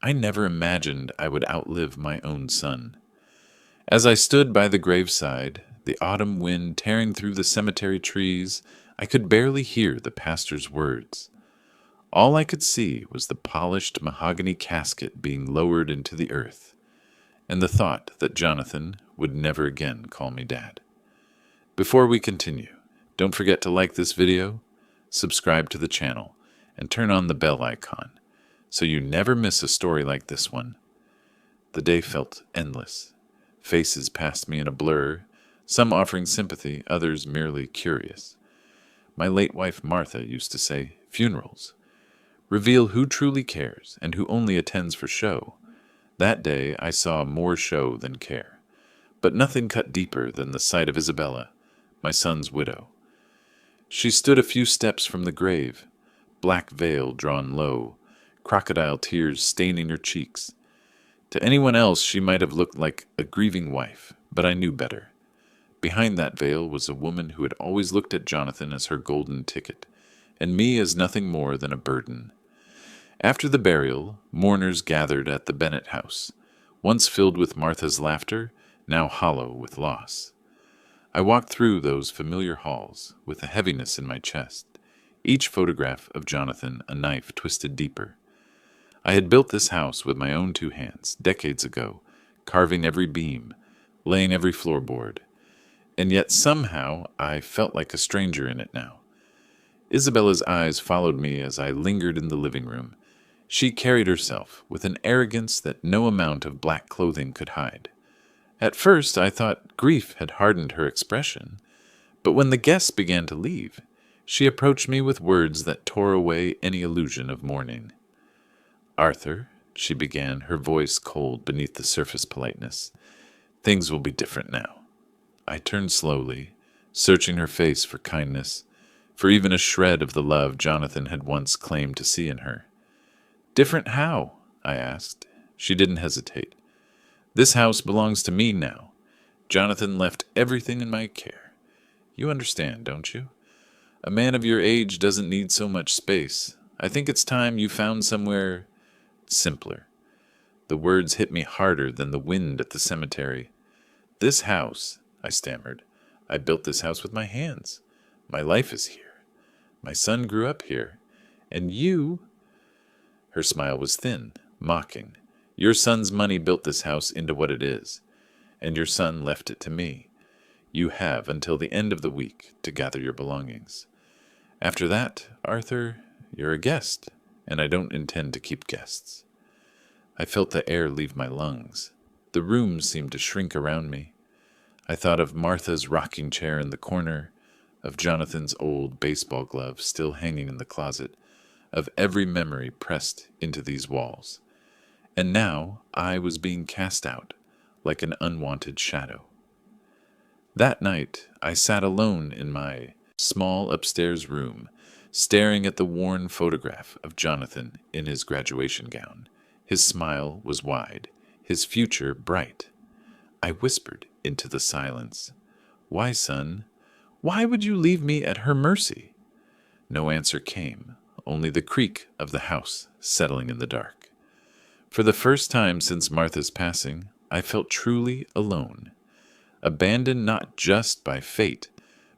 I never imagined I would outlive my own son. As I stood by the graveside, the autumn wind tearing through the cemetery trees, I could barely hear the pastor's words. All I could see was the polished mahogany casket being lowered into the earth, and the thought that Jonathan would never again call me Dad. Before we continue, don't forget to like this video, subscribe to the channel, and turn on the bell icon so you never miss a story like this one. The day felt endless. Faces passed me in a blur, some offering sympathy, others merely curious. My late wife Martha used to say, "Funerals reveal who truly cares and who only attends for show." That day I saw more show than care. But nothing cut deeper than the sight of Isabella, my son's widow. She stood a few steps from the grave, black veil drawn low, crocodile tears staining her cheeks. To anyone else she might have looked like a grieving wife, but I knew better. Behind that veil was a woman who had always looked at Jonathan as her golden ticket, and me as nothing more than a burden. After the burial, mourners gathered at the Bennett house, once filled with Martha's laughter, now hollow with loss. I walked through those familiar halls with a heaviness in my chest, each photograph of Jonathan a knife twisted deeper. I had built this house with my own 2 hands, decades ago, carving every beam, laying every floorboard, and yet somehow I felt like a stranger in it now. Isabella's eyes followed me as I lingered in the living room. She carried herself with an arrogance that no amount of black clothing could hide. At first I thought grief had hardened her expression, but when the guests began to leave, she approached me with words that tore away any illusion of mourning. "Arthur," she began, her voice cold beneath the surface politeness, "things will be different now." I turned slowly, searching her face for kindness, for even a shred of the love Jonathan had once claimed to see in her. "Different how?" I asked. She didn't hesitate. "This house belongs to me now. Jonathan left everything in my care. You understand, don't you? A man of your age doesn't need so much space. I think it's time you found somewhere simpler." The words hit me harder than the wind at the cemetery. "This house," I stammered. "I built this house with my hands. My life is here. My son grew up here. And you—" Her smile was thin, mocking. "Your son's money built this house into what it is, and your son left it to me. You have until the end of the week to gather your belongings. After that, Arthur, you're a guest, and I don't intend to keep guests." I felt the air leave my lungs. The room seemed to shrink around me. I thought of Martha's rocking chair in the corner, of Jonathan's old baseball glove still hanging in the closet, of every memory pressed into these walls. And now I was being cast out, like an unwanted shadow. That night I sat alone in my small upstairs room, staring at the worn photograph of Jonathan in his graduation gown. His smile was wide, his future bright. I whispered into the silence, "Why, son? Why would you leave me at her mercy?" No answer came, only the creak of the house settling in the dark. For the first time since Martha's passing, I felt truly alone, abandoned not just by fate,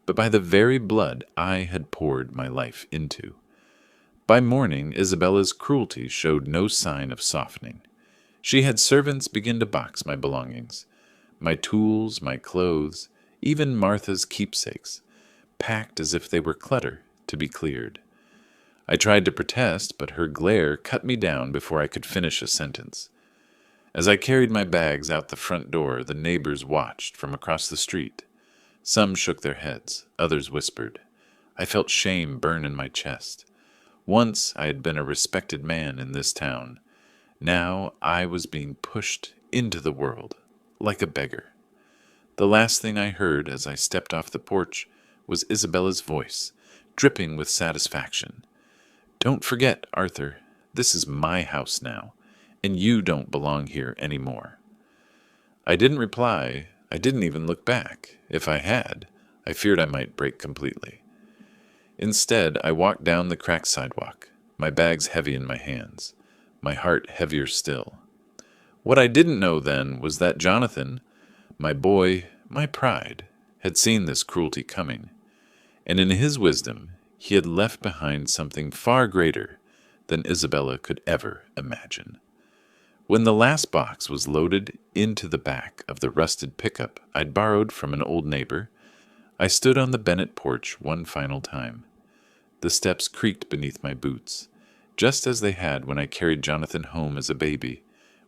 but by the very blood I had poured my life into. By morning, Isabella's cruelty showed no sign of softening. She had servants begin to box my belongings, my tools, my clothes, even Martha's keepsakes, packed as if they were clutter to be cleared. I tried to protest, but her glare cut me down before I could finish a sentence. As I carried my bags out the front door, the neighbors watched from across the street. Some shook their heads, others whispered. I felt shame burn in my chest. Once I had been a respected man in this town. Now I was being pushed into the world, like a beggar. The last thing I heard as I stepped off the porch was Isabella's voice, dripping with satisfaction. "Don't forget, Arthur, this is my house now, and you don't belong here anymore." I didn't reply. I didn't even look back. If I had, I feared I might break completely. Instead, I walked down the cracked sidewalk, my bags heavy in my hands. my heart heavier still. What I didn't know then was that Jonathan, my boy, my pride, had seen this cruelty coming, and in his wisdom he had left behind something far greater than Isabella could ever imagine. When the last box was loaded into the back of the rusted pickup I'd borrowed from an old neighbor, I stood on the Bennett porch one final time. The steps creaked beneath my boots, just as they had when I carried Jonathan home as a baby,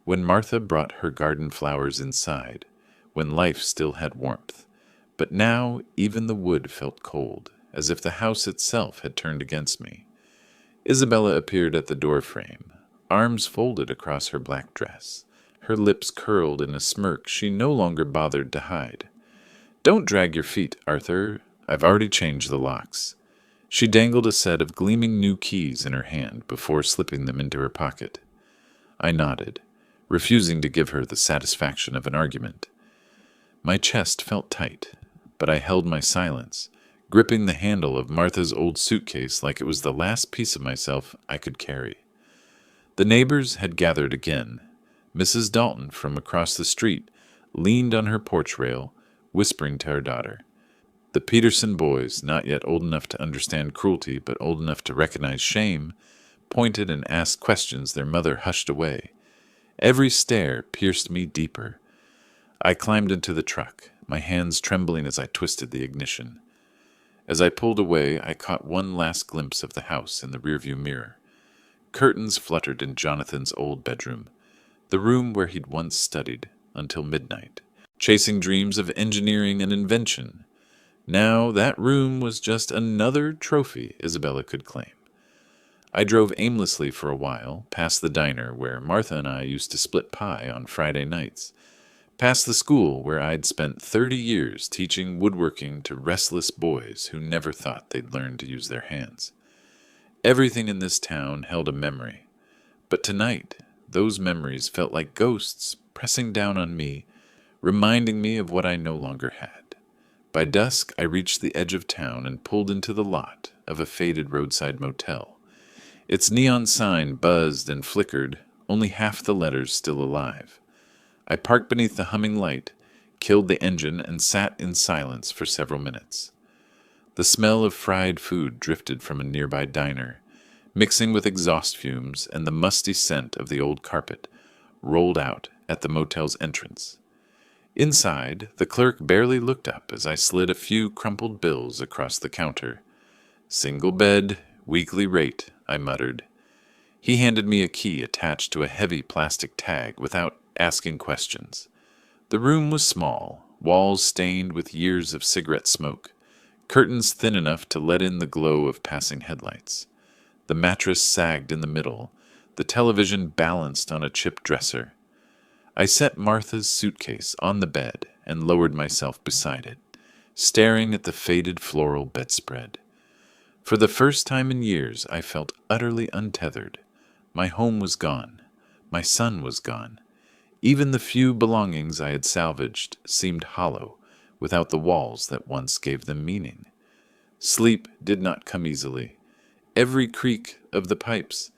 when Martha brought her garden flowers inside, when life still had warmth. But now even the wood felt cold, as if the house itself had turned against me. Isabella appeared at the doorframe, arms folded across her black dress, her lips curled in a smirk she no longer bothered to hide. "Don't drag your feet, Arthur. I've already changed the locks." She dangled a set of gleaming new keys in her hand before slipping them into her pocket. I nodded, refusing to give her the satisfaction of an argument. My chest felt tight, but I held my silence, gripping the handle of Martha's old suitcase like it was the last piece of myself I could carry. The neighbors had gathered again. Mrs. Dalton, from across the street, leaned on her porch rail, whispering to her daughter. The Peterson boys, not yet old enough to understand cruelty but old enough to recognize shame, pointed and asked questions their mother hushed away. Every stare pierced me deeper. I climbed into the truck, my hands trembling as I twisted the ignition. As I pulled away, I caught one last glimpse of the house in the rearview mirror. Curtains fluttered in Jonathan's old bedroom, the room where he'd once studied until midnight, chasing dreams of engineering and invention. Now that room was just another trophy Isabella could claim. I drove aimlessly for a while, past the diner where Martha and I used to split pie on Friday nights, past the school where I'd spent 30 years teaching woodworking to restless boys who never thought they'd learn to use their hands. Everything in this town held a memory, but tonight those memories felt like ghosts pressing down on me, reminding me of what I no longer had. By dusk, I reached the edge of town and pulled into the lot of a faded roadside motel. Its neon sign buzzed and flickered, only half the letters still alive. I parked beneath the humming light, killed the engine, and sat in silence for several minutes. The smell of fried food drifted from a nearby diner, mixing with exhaust fumes and the musty scent of the old carpet, rolled out at the motel's entrance. Inside, the clerk barely looked up as I slid a few crumpled bills across the counter. "Single bed, weekly rate," I muttered. He handed me a key attached to a heavy plastic tag without asking questions. The room was small, walls stained with years of cigarette smoke, curtains thin enough to let in the glow of passing headlights. The mattress sagged in the middle, the television balanced on a chip dresser. I set Martha's suitcase on the bed and lowered myself beside it, staring at the faded floral bedspread. For the first time in years, I felt utterly untethered. My home was gone. My son was gone. Even the few belongings I had salvaged seemed hollow, without the walls that once gave them meaning. Sleep did not come easily. Every creak of the pipes,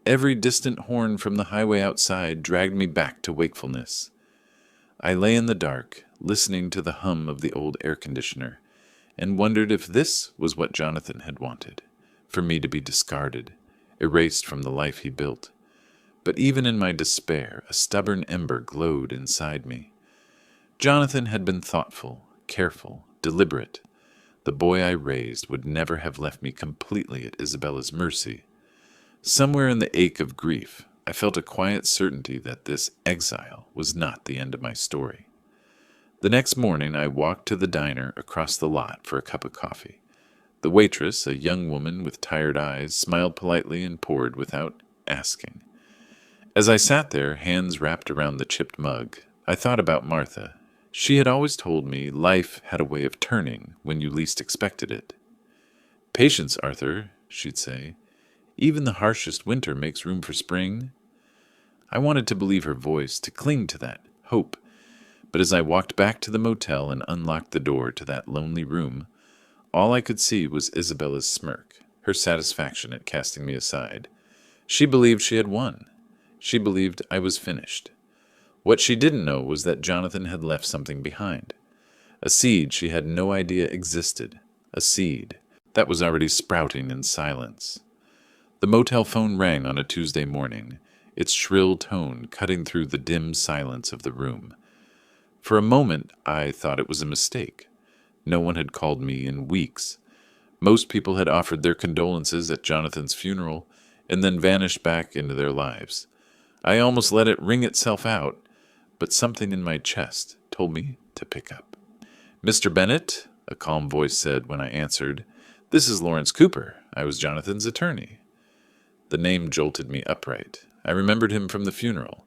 every distant horn from the highway outside dragged me back to wakefulness. I lay in the dark, listening to the hum of the old air conditioner, and wondered if this was what Jonathan had wanted, for me to be discarded, erased from the life he built. But even in my despair, a stubborn ember glowed inside me. Jonathan had been thoughtful, careful, deliberate. The boy I raised would never have left me completely at Isabella's mercy. Somewhere in the ache of grief, I felt a quiet certainty that this exile was not the end of my story. The next morning, I walked to the diner across the lot for a cup of coffee. The waitress, a young woman with tired eyes, smiled politely and poured without asking. As I sat there, hands wrapped around the chipped mug, I thought about Martha. She had always told me life had a way of turning when you least expected it. "Patience, Arthur," she'd say. "Even the harshest winter makes room for spring." I wanted to believe her voice, to cling to that hope. But as I walked back to the motel and unlocked the door to that lonely room, all I could see was Isabella's smirk, her satisfaction at casting me aside. She believed she had won. She believed I was finished. What she didn't know was that Jonathan had left something behind. A seed she had no idea existed. A seed that was already sprouting in silence. The motel phone rang on a Tuesday morning, its shrill tone cutting through the dim silence of the room. For a moment, I thought it was a mistake. No one had called me in weeks. Most people had offered their condolences at Jonathan's funeral and then vanished back into their lives. I almost let it ring itself out, but something in my chest told me to pick up. "Mr. Bennett," a calm voice said when I answered. "This is Lawrence Cooper. I was Jonathan's attorney." The name jolted me upright. I remembered him from the funeral.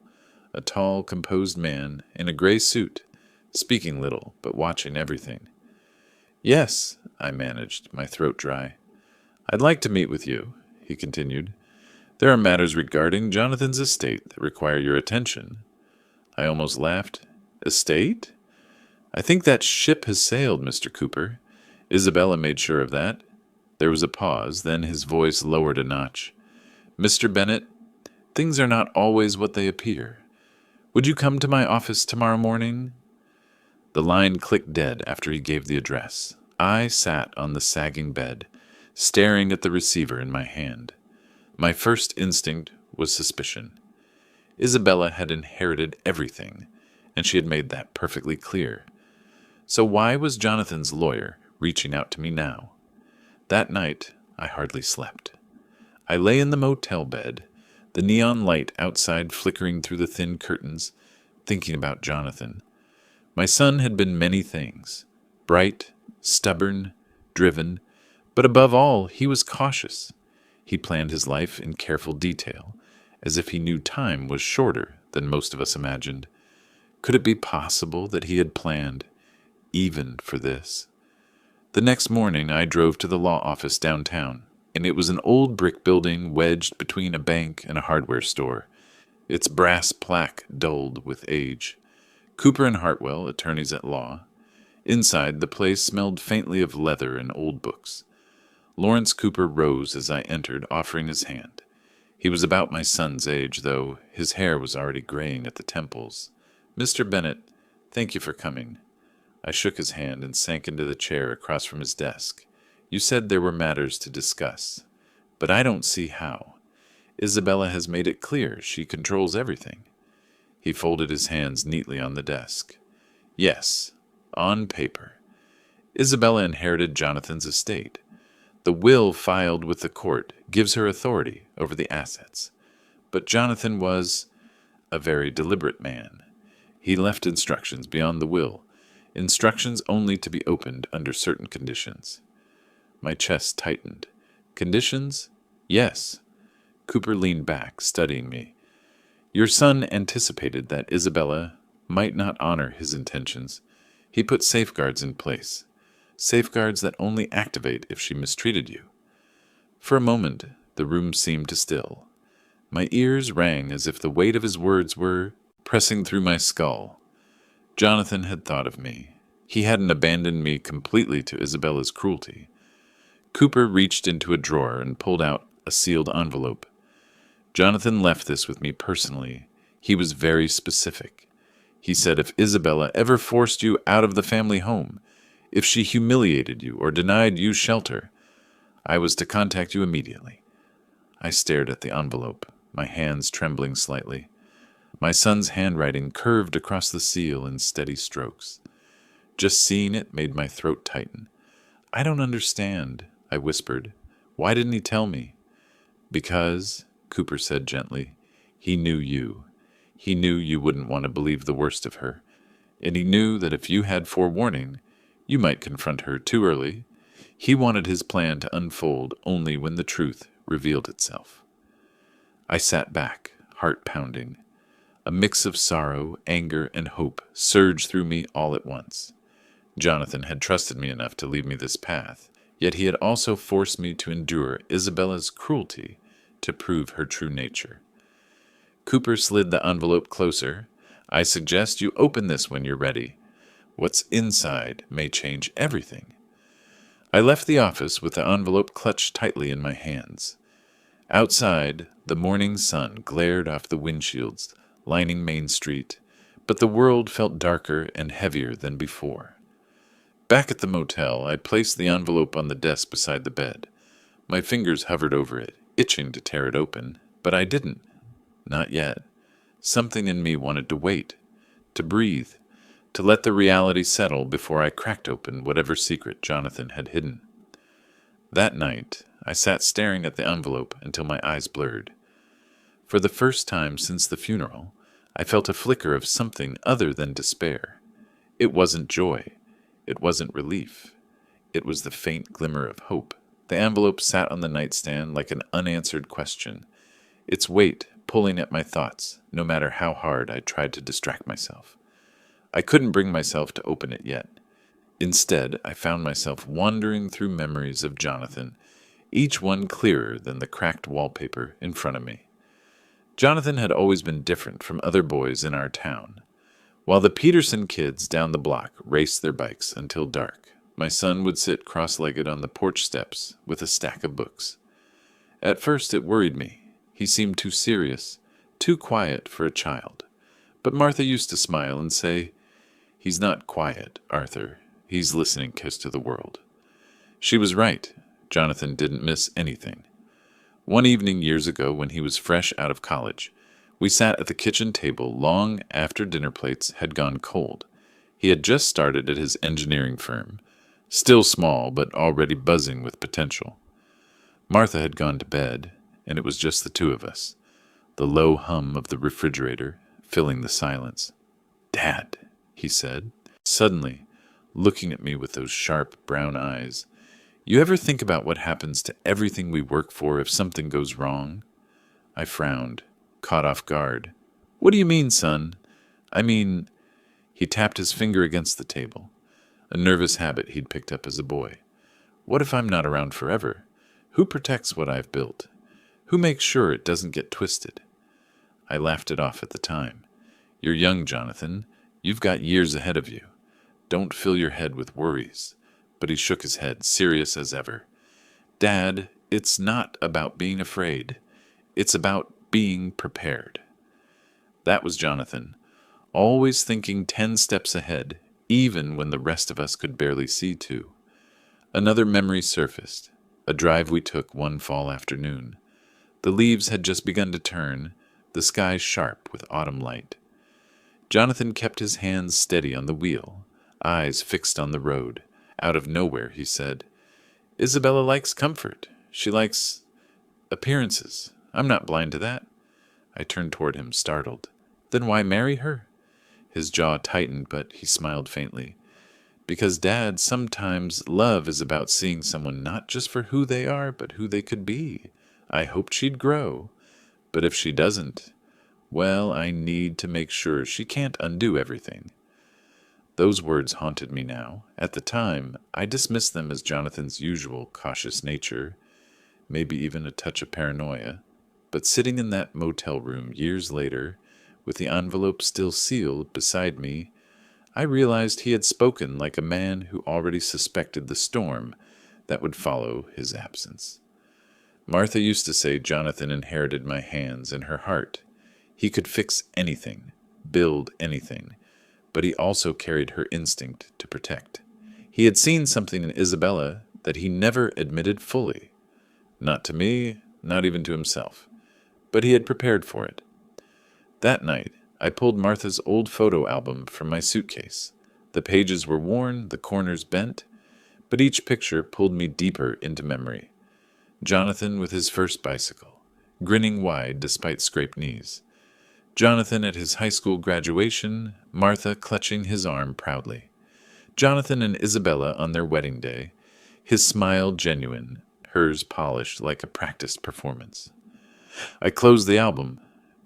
A tall, composed man in a gray suit, speaking little, but watching everything. "Yes," I managed, my throat dry. "I'd like to meet with you," he continued. "There are matters regarding Jonathan's estate that require your attention." I almost laughed. "Estate? I think that ship has sailed, Mr. Cooper." Isabella made sure of that. There was a pause, then his voice lowered a notch. "Mr. Bennett, things are not always what they appear. Would you come to my office tomorrow morning?" The line clicked dead after he gave the address. I sat on the sagging bed, staring at the receiver in my hand. My first instinct was suspicion. Isabella had inherited everything, and she had made that perfectly clear. So why was Jonathan's lawyer reaching out to me now? That night, I hardly slept. I lay in the motel bed, the neon light outside flickering through the thin curtains, thinking about Jonathan. My son had been many things: bright, stubborn, driven, but above all, he was cautious. He planned his life in careful detail, as if he knew time was shorter than most of us imagined. Could it be possible that he had planned even for this? The next morning, I drove to the law office downtown, and it was an old brick building wedged between a bank and a hardware store, its brass plaque dulled with age. Cooper and Hartwell, attorneys at law. Inside, the place smelled faintly of leather and old books. Lawrence Cooper rose as I entered, offering his hand. He was about my son's age, though his hair was already graying at the temples. "Mr. Bennett, thank you for coming." I shook his hand and sank into the chair across from his desk. "You said there were matters to discuss, but I don't see how. Isabella has made it clear she controls everything." He folded his hands neatly on the desk. "Yes, on paper. Isabella inherited Jonathan's estate. The will filed with the court gives her authority over the assets. But Jonathan was a very deliberate man. He left instructions beyond the will, instructions only to be opened under certain conditions." My chest tightened. "Conditions?" "Yes." Cooper leaned back, studying me. "Your son anticipated that Isabella might not honor his intentions. He put safeguards in place, safeguards that only activate if she mistreated you." For a moment, the room seemed to still. My ears rang as if the weight of his words were pressing through my skull. Jonathan had thought of me. He hadn't abandoned me completely to Isabella's cruelty. Cooper reached into a drawer and pulled out a sealed envelope. "Jonathan left this with me personally. He was very specific. He said if Isabella ever forced you out of the family home, if she humiliated you or denied you shelter, I was to contact you immediately." I stared at the envelope, my hands trembling slightly. My son's handwriting curved across the seal in steady strokes. Just seeing it made my throat tighten. "I don't understand," I whispered. "Why didn't he tell me?" "Because," Cooper said gently, "he knew you. He knew you wouldn't want to believe the worst of her, and he knew that if you had forewarning, you might confront her too early. He wanted his plan to unfold only when the truth revealed itself." I sat back, heart pounding. A mix of sorrow, anger, and hope surged through me all at once. Jonathan had trusted me enough to leave me this path, yet he had also forced me to endure Isabella's cruelty to prove her true nature. Cooper slid the envelope closer. "I suggest you open this when you're ready. What's inside may change everything." I left the office with the envelope clutched tightly in my hands. Outside, the morning sun glared off the windshields lining Main Street, but the world felt darker and heavier than before. Back at the motel, I placed the envelope on the desk beside the bed. My fingers hovered over it, itching to tear it open, but I didn't. Not yet. Something in me wanted to wait, to breathe, to let the reality settle before I cracked open whatever secret Jonathan had hidden. That night, I sat staring at the envelope until my eyes blurred. For the first time since the funeral, I felt a flicker of something other than despair. It wasn't joy. It wasn't relief. It was the faint glimmer of hope. The envelope sat on the nightstand like an unanswered question, its weight pulling at my thoughts, no matter how hard I tried to distract myself. I couldn't bring myself to open it yet. Instead, I found myself wandering through memories of Jonathan, each one clearer than the cracked wallpaper in front of me. Jonathan had always been different from other boys in our town. While the Peterson kids down the block raced their bikes until dark, my son would sit cross-legged on the porch steps with a stack of books. At first it worried me. He seemed too serious, too quiet for a child. But Martha used to smile and say, "He's not quiet, Arthur. He's listening to the world." She was right. Jonathan didn't miss anything. One evening years ago, when he was fresh out of college, we sat at the kitchen table long after dinner plates had gone cold. He had just started at his engineering firm, still small but already buzzing with potential. Martha had gone to bed, and it was just the two of us, the low hum of the refrigerator filling the silence. "Dad," he said, suddenly, looking at me with those sharp brown eyes, "you ever think about what happens to everything we work for if something goes wrong?" I frowned, caught off guard. "What do you mean, son?" "I mean—" He tapped his finger against the table, a nervous habit he'd picked up as a boy. "What if I'm not around forever? Who protects what I've built? Who makes sure it doesn't get twisted?" I laughed it off at the time. "You're young, Jonathan. You've got years ahead of you. Don't fill your head with worries." But he shook his head, serious as ever. "Dad, it's not about being afraid. It's about being prepared." That was Jonathan, always thinking 10 steps ahead, even when the rest of us could barely see 2. Another memory surfaced, a drive we took one fall afternoon. The leaves had just begun to turn, the sky sharp with autumn light. Jonathan kept his hands steady on the wheel, eyes fixed on the road. Out of nowhere, he said, "Isabella likes comfort. She likes appearances. I'm not blind to that." I turned toward him, startled. "Then why marry her?" His jaw tightened, but he smiled faintly. "Because, Dad, sometimes love is about seeing someone not just for who they are, but who they could be. I hoped she'd grow. But if she doesn't, well, I need to make sure she can't undo everything." Those words haunted me now. At the time, I dismissed them as Jonathan's usual cautious nature, maybe even a touch of paranoia. But sitting in that motel room years later, with the envelope still sealed beside me, I realized he had spoken like a man who already suspected the storm that would follow his absence. Martha used to say Jonathan inherited my hands and her heart. He could fix anything, build anything, but he also carried her instinct to protect. He had seen something in Isabella that he never admitted fully. Not to me, not even to himself. But he had prepared for it. That night, I pulled Martha's old photo album from my suitcase. The pages were worn, the corners bent, but each picture pulled me deeper into memory. Jonathan with his first bicycle, grinning wide despite scraped knees. Jonathan at his high school graduation, Martha clutching his arm proudly. Jonathan and Isabella on their wedding day, his smile genuine, hers polished like a practiced performance. I closed the album,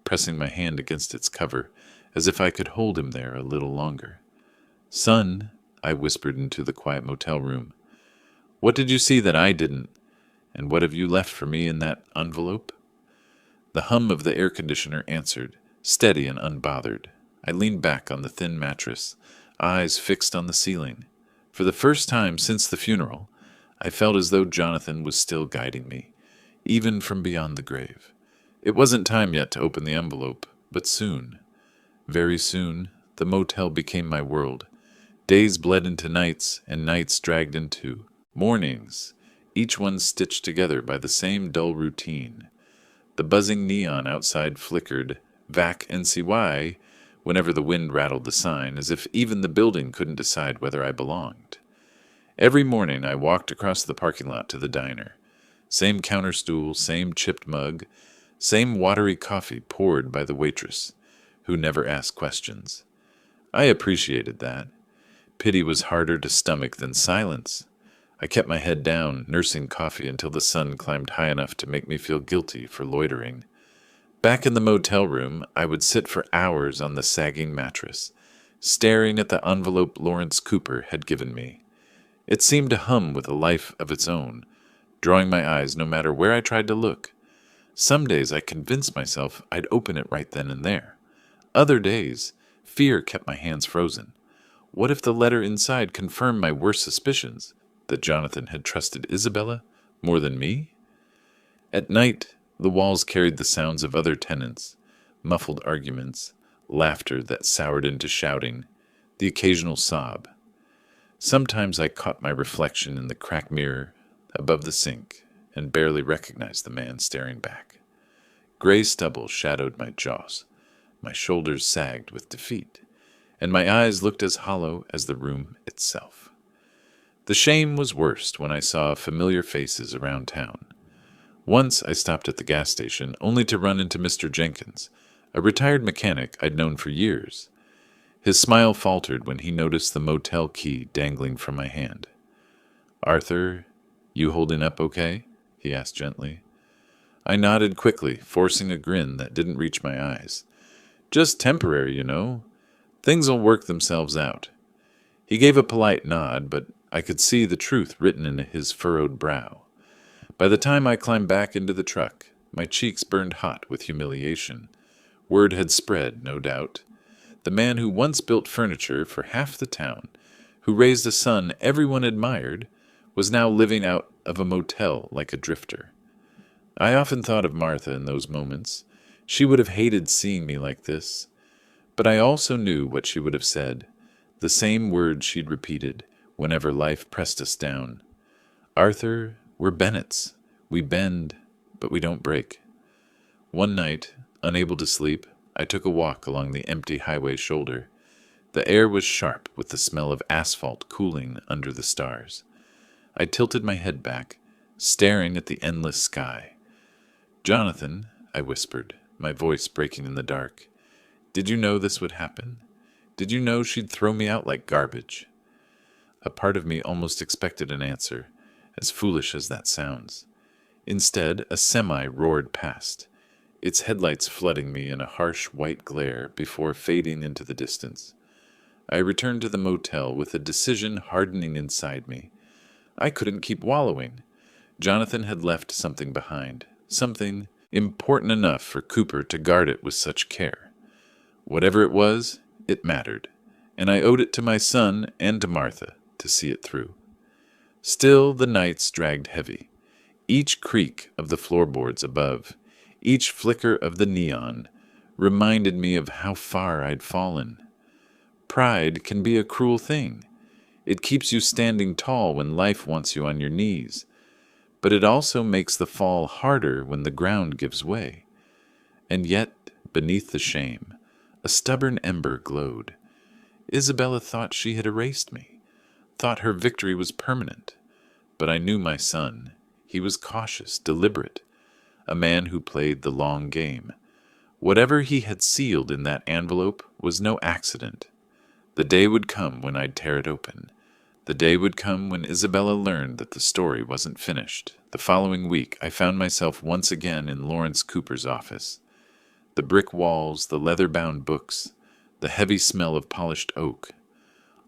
pressing my hand against its cover, as if I could hold him there a little longer. "Son," I whispered into the quiet motel room, "what did you see that I didn't? And what have you left for me in that envelope?" The hum of the air conditioner answered, steady and unbothered. I leaned back on the thin mattress, eyes fixed on the ceiling. For the first time since the funeral, I felt as though Jonathan was still guiding me, even from beyond the grave. It wasn't time yet to open the envelope, but soon, very soon, the motel became my world. Days bled into nights, and nights dragged into mornings, each one stitched together by the same dull routine. The buzzing neon outside flickered, "Vac NCY," whenever the wind rattled the sign, as if even the building couldn't decide whether I belonged. Every morning I walked across the parking lot to the diner. Same counter stool, same chipped mug, same watery coffee poured by the waitress, who never asked questions. I appreciated that. Pity was harder to stomach than silence. I kept my head down, nursing coffee until the sun climbed high enough to make me feel guilty for loitering. Back in the motel room, I would sit for hours on the sagging mattress, staring at the envelope Lawrence Cooper had given me. It seemed to hum with a life of its own, drawing my eyes no matter where I tried to look. Some days I convinced myself I'd open it right then and there. Other days, fear kept my hands frozen. What if the letter inside confirmed my worst suspicions, that Jonathan had trusted Isabella more than me? At night, the walls carried the sounds of other tenants, muffled arguments, laughter that soured into shouting, the occasional sob. Sometimes I caught my reflection in the cracked mirror above the sink and barely recognized the man staring back. Gray stubble shadowed my jaws, my shoulders sagged with defeat, and my eyes looked as hollow as the room itself. The shame was worst when I saw familiar faces around town. Once I stopped at the gas station only to run into Mr. Jenkins, a retired mechanic I'd known for years. His smile faltered when he noticed the motel key dangling from my hand. "Arthur, you holding up okay?" he asked gently. I nodded quickly, forcing a grin that didn't reach my eyes. "Just temporary, you know. Things'll work themselves out." He gave a polite nod, but I could see the truth written in his furrowed brow. By the time I climbed back into the truck, my cheeks burned hot with humiliation. Word had spread, no doubt. The man who once built furniture for half the town, who raised a son everyone admired, was now living out of a motel like a drifter. I often thought of Martha in those moments. She would have hated seeing me like this. But I also knew what she would have said, the same words she'd repeated whenever life pressed us down. "Arthur, we're Bennetts. We bend, but we don't break." One night, unable to sleep, I took a walk along the empty highway shoulder. The air was sharp with the smell of asphalt cooling under the stars. I tilted my head back, staring at the endless sky. "Jonathan," I whispered, my voice breaking in the dark, "did you know this would happen? Did you know she'd throw me out like garbage?" A part of me almost expected an answer, as foolish as that sounds. Instead, a semi roared past, its headlights flooding me in a harsh white glare before fading into the distance. I returned to the motel with a decision hardening inside me. I couldn't keep wallowing. Jonathan had left something behind, something important enough for Cooper to guard it with such care. Whatever it was, it mattered, and I owed it to my son and to Martha to see it through. Still, the nights dragged heavy. Each creak of the floorboards above, each flicker of the neon, reminded me of how far I'd fallen. Pride can be a cruel thing. It keeps you standing tall when life wants you on your knees, but it also makes the fall harder when the ground gives way. And yet, beneath the shame, a stubborn ember glowed. Isabella thought she had erased me, thought her victory was permanent. But I knew my son. He was cautious, deliberate, a man who played the long game. Whatever he had sealed in that envelope was no accident. The day would come when I'd tear it open. The day would come when Isabella learned that the story wasn't finished. The following week, I found myself once again in Lawrence Cooper's office. The brick walls, the leather-bound books, the heavy smell of polished oak.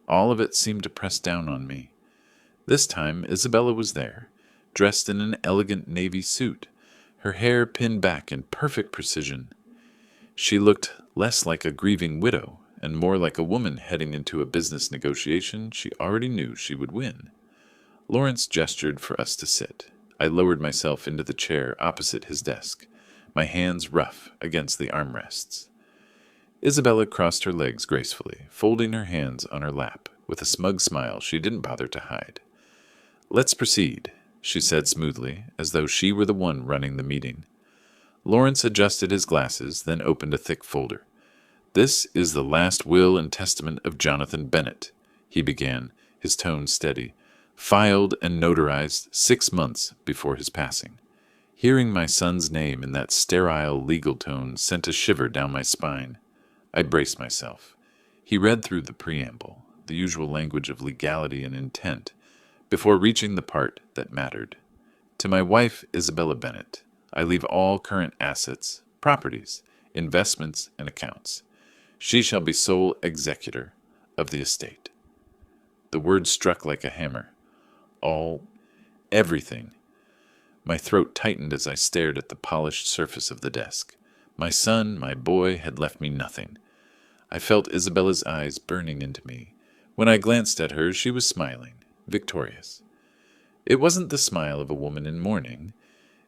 All of it seemed to press down on me. This time, Isabella was there, dressed in an elegant navy suit, her hair pinned back in perfect precision. She looked less like a grieving widow and more like a woman heading into a business negotiation she already knew she would win. Lawrence gestured for us to sit. I lowered myself into the chair opposite his desk, my hands rough against the armrests. Isabella crossed her legs gracefully, folding her hands on her lap, with a smug smile she didn't bother to hide. "Let's proceed," she said smoothly, as though she were the one running the meeting. Lawrence adjusted his glasses, then opened a thick folder. "This is the last will and testament of Jonathan Bennett," he began, his tone steady, "filed and notarized 6 months before his passing." Hearing my son's name in that sterile legal tone sent a shiver down my spine. I braced myself. He read through the preamble, the usual language of legality and intent, before reaching the part that mattered. "To my wife, Isabella Bennett, I leave all current assets, properties, investments, and accounts. She shall be sole executor of the estate." The word struck like a hammer. All, everything. My throat tightened as I stared at the polished surface of the desk. My son, my boy, had left me nothing. I felt Isabella's eyes burning into me. When I glanced at her, she was smiling, victorious. It wasn't the smile of a woman in mourning.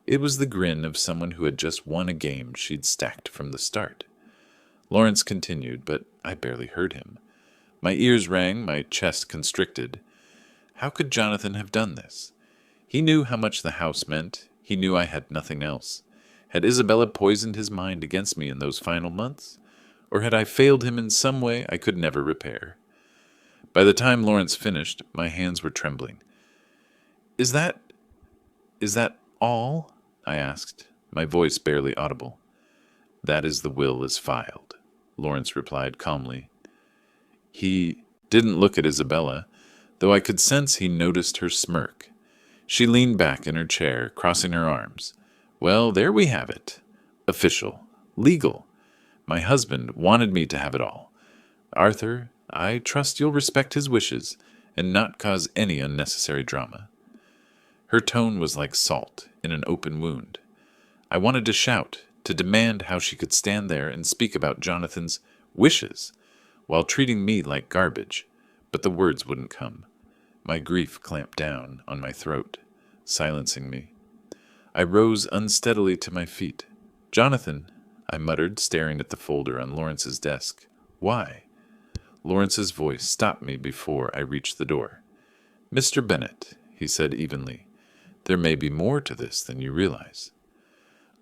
It was the grin of someone who had just won a game she'd stacked from the start. Lawrence continued, but I barely heard him. My ears rang, my chest constricted. How could Jonathan have done this? He knew how much the house meant. He knew I had nothing else. Had Isabella poisoned his mind against me in those final months? Or had I failed him in some way I could never repair? By the time Lawrence finished, my hands were trembling. Is that all?" I asked, my voice barely audible. "That is the will as filed," Lawrence replied calmly. He didn't look at Isabella, though I could sense he noticed her smirk. She leaned back in her chair, crossing her arms. "Well, there we have it. Official. Legal. My husband wanted me to have it all. Arthur, I trust you'll respect his wishes and not cause any unnecessary drama." Her tone was like salt in an open wound. I wanted to shout, to demand how she could stand there and speak about Jonathan's wishes while treating me like garbage, but the words wouldn't come. My grief clamped down on my throat, silencing me. I rose unsteadily to my feet. "Jonathan," I muttered, staring at the folder on Lawrence's desk. "Why?" Lawrence's voice stopped me before I reached the door. "Mr. Bennett," he said evenly, "there may be more to this than you realize."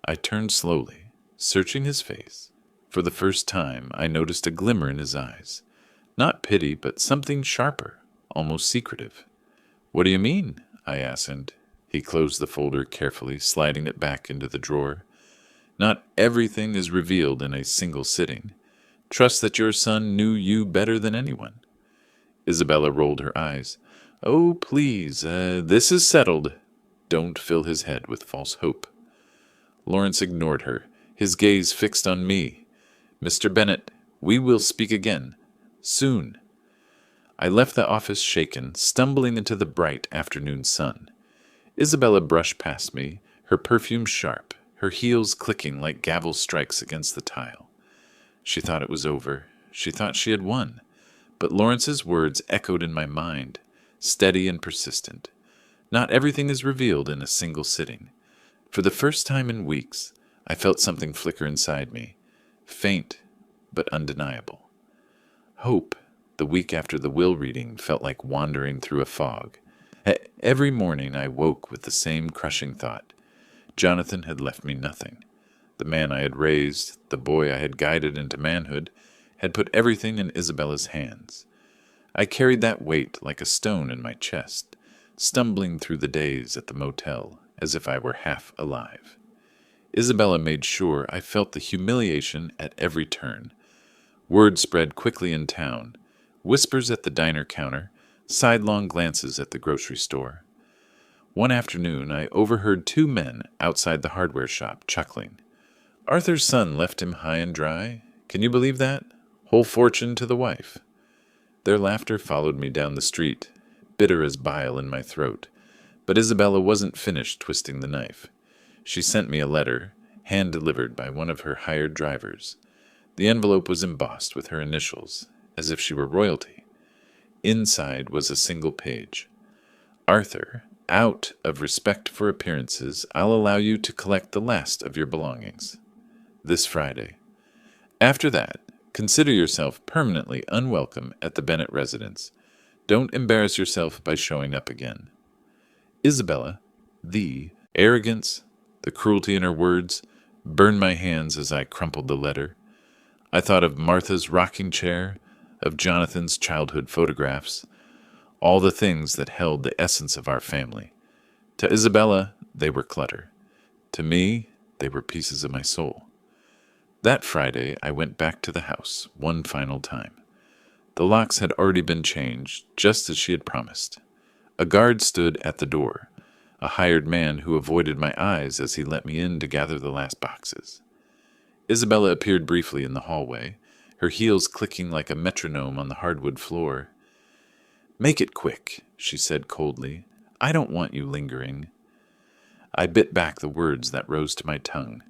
I turned slowly, searching his face. For the first time, I noticed a glimmer in his eyes. Not pity, but something sharper, almost secretive. "What do you mean?" I asked. He closed the folder carefully, sliding it back into the drawer. "Not everything is revealed in a single sitting. Trust that your son knew you better than anyone." Isabella rolled her eyes. "Oh, please, this is settled." Don't fill his head with false hope. Lawrence ignored her, his gaze fixed on me. "Mr. Bennett, we will speak again. Soon." I left the office shaken, stumbling into the bright afternoon sun. Isabella brushed past me, her perfume sharp, her heels clicking like gavel strikes against the tile. She thought it was over. She thought she had won. But Lawrence's words echoed in my mind, steady and persistent. Not everything is revealed in a single sitting. For the first time in weeks, I felt something flicker inside me, faint but undeniable. Hope, the week after the will reading, felt like wandering through a fog. Every morning I woke with the same crushing thought. Jonathan had left me nothing. The man I had raised, the boy I had guided into manhood, had put everything in Isabella's hands. I carried that weight like a stone in my chest, stumbling through the days at the motel as if I were half alive. Isabella made sure I felt the humiliation at every turn. Word spread quickly in town, whispers at the diner counter, sidelong glances at the grocery store. One afternoon I overheard 2 men outside the hardware shop chuckling. "Arthur's son left him high and dry. Can you believe that? Whole fortune to the wife." Their laughter followed me down the street, bitter as bile in my throat. But Isabella wasn't finished twisting the knife. She sent me a letter, hand-delivered by one of her hired drivers. The envelope was embossed with her initials, as if she were royalty. Inside was a single page. "Arthur, Out of respect for appearances, I'll allow you to collect the last of your belongings. This Friday. After that, consider yourself permanently unwelcome at the Bennett residence. Don't embarrass yourself by showing up again. Isabella, the arrogance, the cruelty in her words, burned my hands as I crumpled the letter. I thought of Martha's rocking chair, of Jonathan's childhood photographs, all the things that held the essence of our family. To Isabella, they were clutter. To me, they were pieces of my soul. That Friday, I went back to the house one final time. The locks had already been changed, just as she had promised. A guard stood at the door, a hired man who avoided my eyes as he let me in to gather the last boxes. Isabella appeared briefly in the hallway, her heels clicking like a metronome on the hardwood floor. "Make it quick," she said coldly. "I don't want you lingering." I bit back the words that rose to my tongue.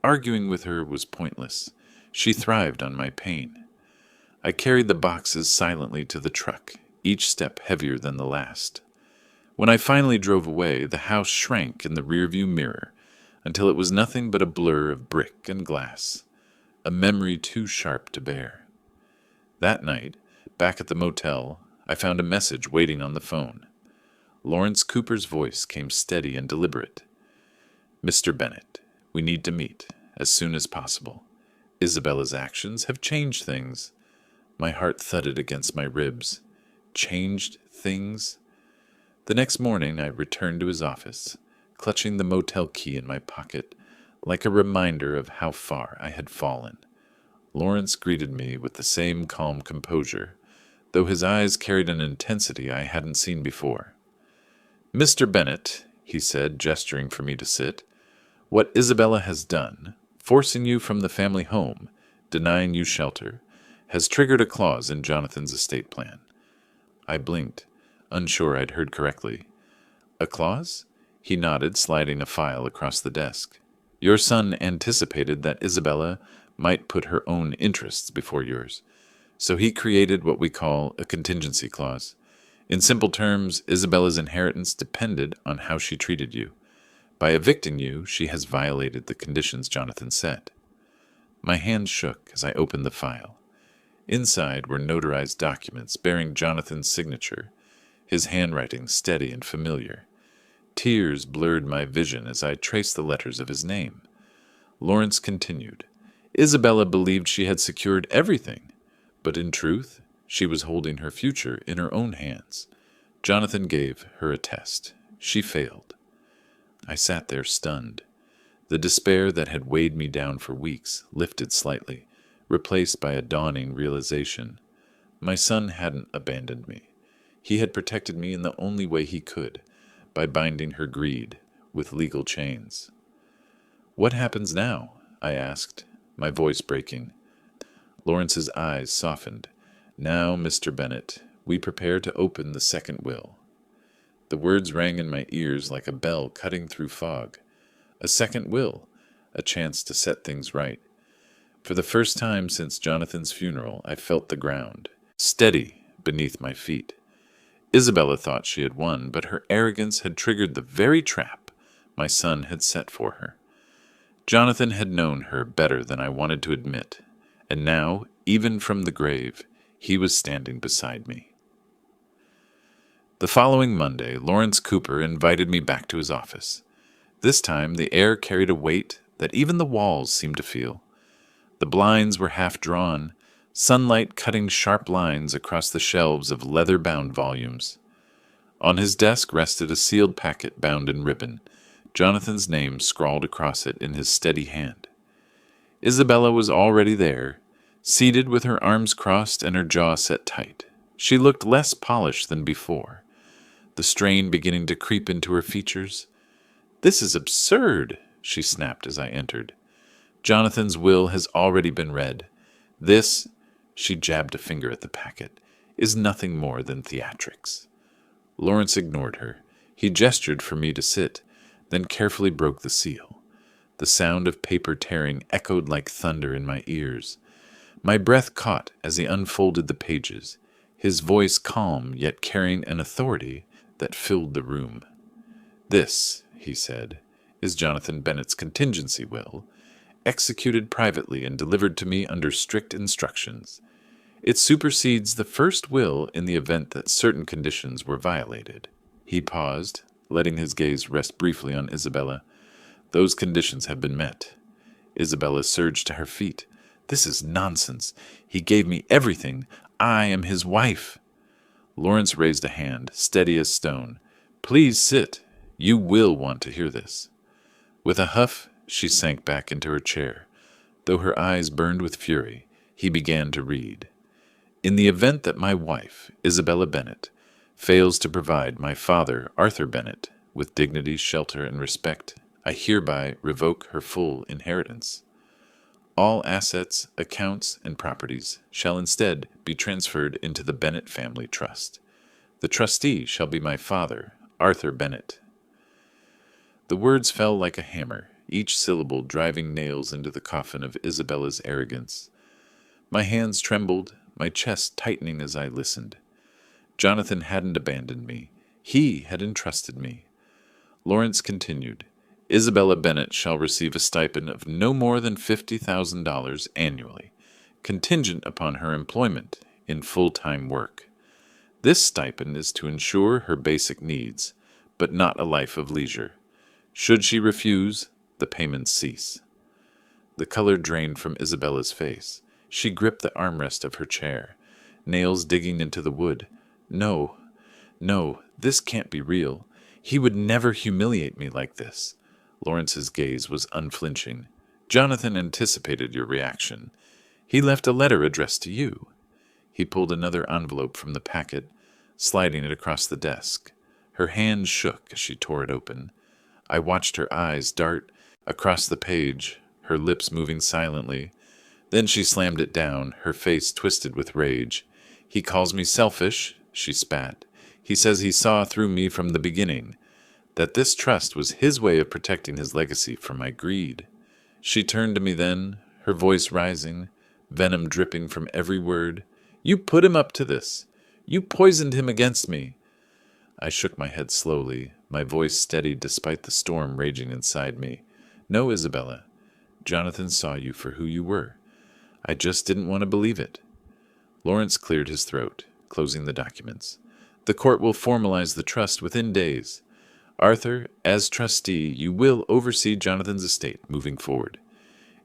Arguing with her was pointless. She thrived on my pain. I carried the boxes silently to the truck, each step heavier than the last. When I finally drove away, the house shrank in the rearview mirror until it was nothing but a blur of brick and glass, a memory too sharp to bear. That night, back at the motel, I found a message waiting on the phone. Lawrence Cooper's voice came steady and deliberate. "Mr. Bennett, we need to meet as soon as possible. Isabella's actions have changed things." My heart thudded against my ribs. Changed things? The next morning I returned to his office, clutching the motel key in my pocket, like a reminder of how far I had fallen. Lawrence greeted me with the same calm composure, though his eyes carried an intensity I hadn't seen before. "Mr. Bennett," he said, gesturing for me to sit, "what Isabella has done, forcing you from the family home, denying you shelter, has triggered a clause in Jonathan's estate plan." I blinked, unsure I'd heard correctly. "A clause?" He nodded, sliding a file across the desk. "Your son anticipated that Isabella might put her own interests before yours, so he created what we call a contingency clause. In simple terms, Isabella's inheritance depended on how she treated you. By evicting you, she has violated the conditions Jonathan set." My hands shook as I opened the file. Inside were notarized documents bearing Jonathan's signature, his handwriting steady and familiar. Tears blurred my vision as I traced the letters of his name. Lawrence continued. Isabella believed she had secured everything, but in truth, she was holding her future in her own hands. Jonathan gave her a test. She failed. I sat there stunned. The despair that had weighed me down for weeks lifted slightly, replaced by a dawning realization. My son hadn't abandoned me. He had protected me in the only way he could, by binding her greed with legal chains. "What happens now?" I asked, my voice breaking. Lawrence's eyes softened. "Now, Mr. Bennett, we prepare to open the second will." The words rang in my ears like a bell cutting through fog. A second will, a chance to set things right. For the first time since Jonathan's funeral, I felt the ground, steady beneath my feet. Isabella thought she had won, but her arrogance had triggered the very trap my son had set for her. Jonathan had known her better than I wanted to admit, and now, even from the grave, he was standing beside me. The following Monday, Lawrence Cooper invited me back to his office. This time, the air carried a weight that even the walls seemed to feel. The blinds were half drawn, sunlight cutting sharp lines across the shelves of leather-bound volumes. On his desk rested a sealed packet bound in ribbon, Jonathan's name scrawled across it in his steady hand. Isabella was already there, seated with her arms crossed and her jaw set tight. She looked less polished than before, the strain beginning to creep into her features. "This is absurd," she snapped as I entered. "Jonathan's will has already been read. This," she jabbed a finger at the packet, "is nothing more than theatrics." Lawrence ignored her. He gestured for me to sit, then carefully broke the seal. The sound of paper tearing echoed like thunder in my ears. My breath caught as he unfolded the pages, his voice calm yet carrying an authority that filled the room. "This," he said, "is Jonathan Bennett's contingency will, executed privately and delivered to me under strict instructions. It supersedes the first will in the event that certain conditions were violated." He paused, letting his gaze rest briefly on Isabella. "Those conditions have been met." Isabella surged to her feet. "This is nonsense. He gave me everything. I am his wife." Lawrence raised a hand, steady as stone. "Please sit. You will want to hear this." With a huff, she sank back into her chair. Though her eyes burned with fury, he began to read. "In the event that my wife, Isabella Bennett, fails to provide my father, Arthur Bennett, with dignity, shelter, and respect, I hereby revoke her full inheritance. All assets, accounts, and properties shall instead be transferred into the Bennett Family Trust. The trustee shall be my father, Arthur Bennett." The words fell like a hammer, each syllable driving nails into the coffin of Isabella's arrogance. My hands trembled, my chest tightening as I listened. Jonathan hadn't abandoned me. He had entrusted me. Lawrence continued, "Isabella Bennett shall receive a stipend of no more than $50,000 annually, contingent upon her employment in full-time work. This stipend is to ensure her basic needs, but not a life of leisure. Should she refuse, the payments cease." The color drained from Isabella's face. She gripped the armrest of her chair, nails digging into the wood. "No, no, this can't be real. He would never humiliate me like this." Lawrence's gaze was unflinching. "Jonathan anticipated your reaction. He left a letter addressed to you." He pulled another envelope from the packet, sliding it across the desk. Her hand shook as she tore it open. I watched her eyes dart across the page, her lips moving silently. Then she slammed it down, her face twisted with rage. "He calls me selfish," she spat. "He says he saw through me from the beginning, that this trust was his way of protecting his legacy from my greed." She turned to me then, her voice rising, venom dripping from every word. "You put him up to this. You poisoned him against me." I shook my head slowly, my voice steadied despite the storm raging inside me. "No, Isabella. Jonathan saw you for who you were. I just didn't want to believe it." Lawrence cleared his throat, closing the documents. "The court will formalize the trust within days. Arthur, as trustee, you will oversee Jonathan's estate moving forward.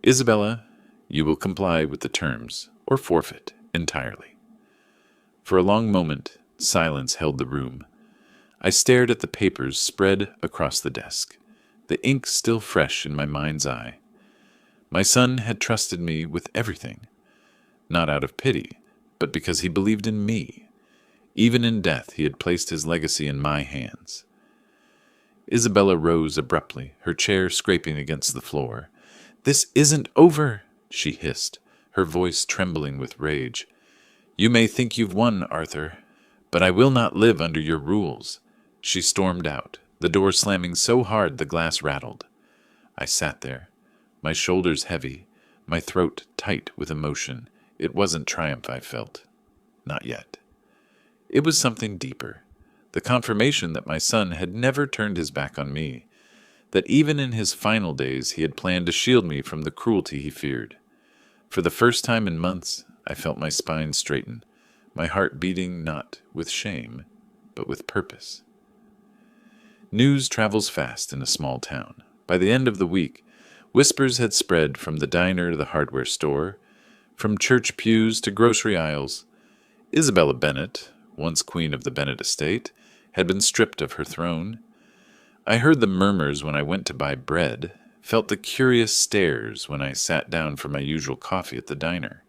Isabella, you will comply with the terms, or forfeit entirely." For a long moment, silence held the room. I stared at the papers spread across the desk, the ink still fresh in my mind's eye. My son had trusted me with everything, not out of pity, but because he believed in me. Even in death, he had placed his legacy in my hands. Isabella rose abruptly, her chair scraping against the floor. "This isn't over," she hissed, her voice trembling with rage. "You may think you've won, Arthur, but I will not live under your rules." She stormed out, the door slamming so hard the glass rattled. I sat there, my shoulders heavy, my throat tight with emotion. It wasn't triumph I felt. Not yet. It was something deeper. The confirmation that my son had never turned his back on me, that even in his final days he had planned to shield me from the cruelty he feared. For the first time in months, I felt my spine straighten, my heart beating not with shame, but with purpose. News travels fast in a small town. By the end of the week, whispers had spread from the diner to the hardware store, from church pews to grocery aisles. Isabella Bennett, once queen of the Bennett estate, had been stripped of her throne. I heard the murmurs when I went to buy bread, felt the curious stares when I sat down for my usual coffee at the diner.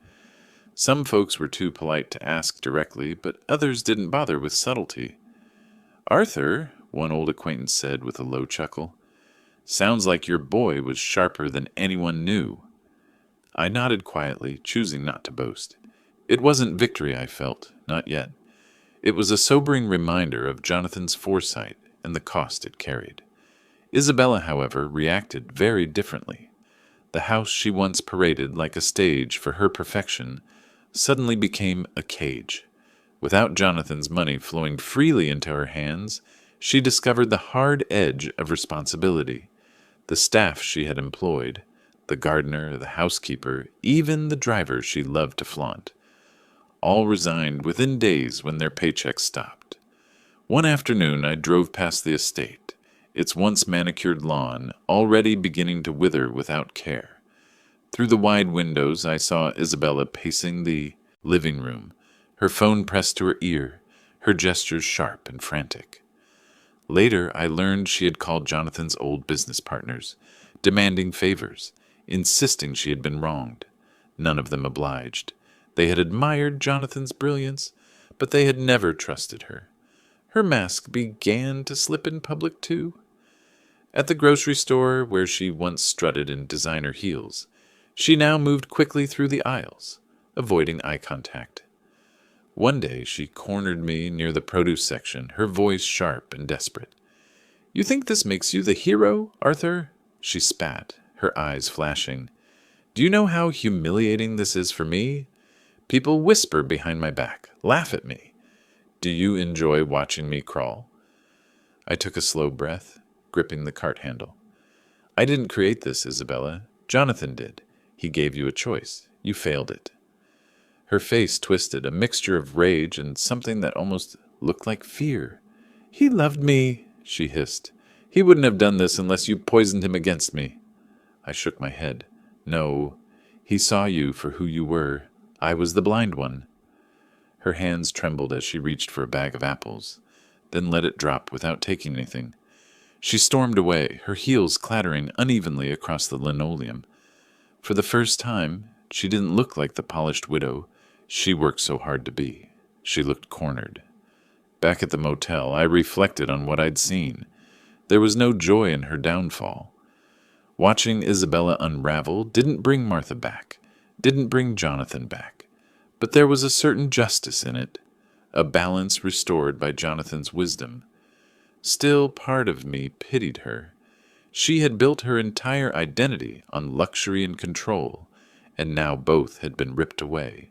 Some folks were too polite to ask directly, but others didn't bother with subtlety. "Arthur," one old acquaintance said with a low chuckle, "sounds like your boy was sharper than anyone knew." I nodded quietly, choosing not to boast. It wasn't victory I felt, not yet. It was a sobering reminder of Jonathan's foresight and the cost it carried. Isabella, however, reacted very differently. The house she once paraded like a stage for her perfection suddenly became a cage. Without Jonathan's money flowing freely into her hands, she discovered the hard edge of responsibility. The staff she had employed, the gardener, the housekeeper, even the driver she loved to flaunt, all resigned within days when their paychecks stopped. One afternoon I drove past the estate, its once manicured lawn already beginning to wither without care. Through the wide windows I saw Isabella pacing the living room, her phone pressed to her ear, her gestures sharp and frantic. Later I learned she had called Jonathan's old business partners, demanding favors, insisting she had been wronged. None of them obliged. They had admired Jonathan's brilliance, but they had never trusted her. Her mask began to slip in public, too. At the grocery store, where she once strutted in designer heels, she now moved quickly through the aisles, avoiding eye contact. One day she cornered me near the produce section, her voice sharp and desperate. "You think this makes you the hero, Arthur?" She spat, her eyes flashing. "Do you know how humiliating this is for me? People whisper behind my back, laugh at me. Do you enjoy watching me crawl?" I took a slow breath, gripping the cart handle. "I didn't create this, Isabella. Jonathan did. He gave you a choice. You failed it." Her face twisted, a mixture of rage and something that almost looked like fear. "He loved me," she hissed. "He wouldn't have done this unless you poisoned him against me." I shook my head. "No, he saw you for who you were. I was the blind one." Her hands trembled as she reached for a bag of apples, then let it drop without taking anything. She stormed away, her heels clattering unevenly across the linoleum. For the first time, she didn't look like the polished widow she worked so hard to be. She looked cornered. Back at the motel, I reflected on what I'd seen. There was no joy in her downfall. Watching Isabella unravel didn't bring Martha back, didn't bring Jonathan back. But there was a certain justice in it, a balance restored by Jonathan's wisdom. Still, part of me pitied her. She had built her entire identity on luxury and control, and now both had been ripped away.